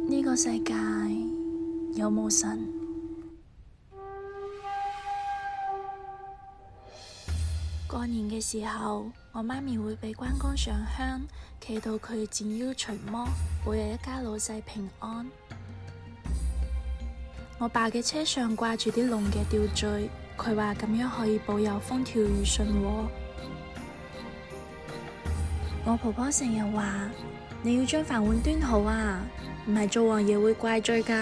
呢個世界有冇神？過年嘅時候，我媽咪會俾關公上香，祈禱佢斬妖除魔，保佑一家老細平安。我爸嘅車上掛住啲龍嘅吊墜，佢話咁樣可以保佑風調雨順喎。我婆婆成日話你要將飯碗端好啊，唔係做王爺會怪罪㗎。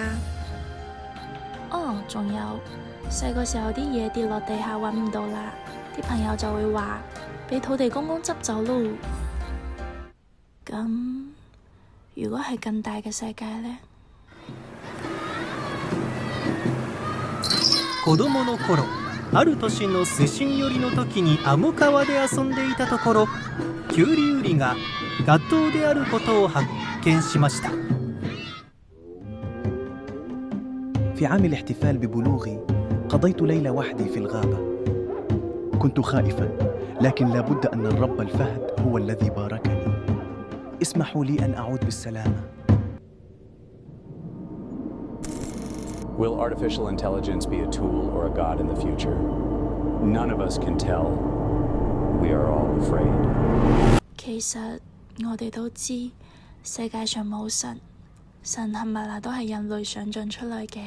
哦，仲有細個時候啲嘢跌落地下揾唔到啦，啲朋友就會話俾土地公公執走咯。咁如果係更大嘅世界呢？子供の頃、ある年の寿司寄りの時に天川で遊んでいたところ、キュウリウリが合桃であることを発見しました。في عام الاحتفال ببلوغي قضيت ليلة وحدي في الغابة. كنت خائفا، لكن لابد أن الرب الفهد هو الذي باركني. اسمحوا لي أن أعود بالسلامة. Will artificial intelligence be a tool or a god in the future? None of us can tell. We are all afraid. 其實我哋都知世界上冇神，神係咪都係人類想象出嚟嘅？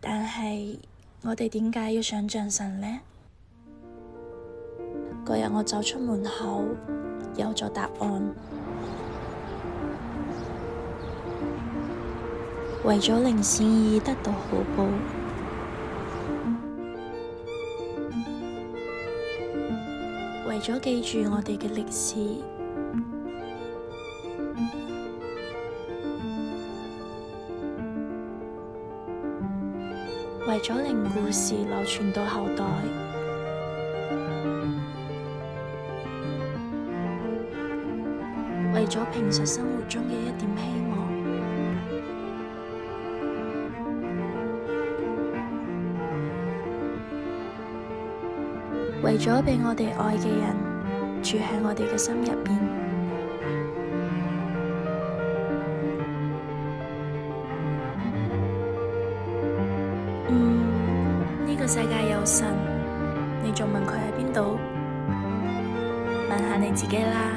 但係我哋點解要想象神呢？嗰日我走出門口，有咗答案。為咗令善意得到好報，為咗記住我哋嘅歷史，為咗令故事流傳到後代，為咗平實生活中嘅一點希望。為咗俾我哋愛嘅人住喺我哋嘅心入邊。呢個世界有神，你仲問佢喺邊度？問下你自己啦。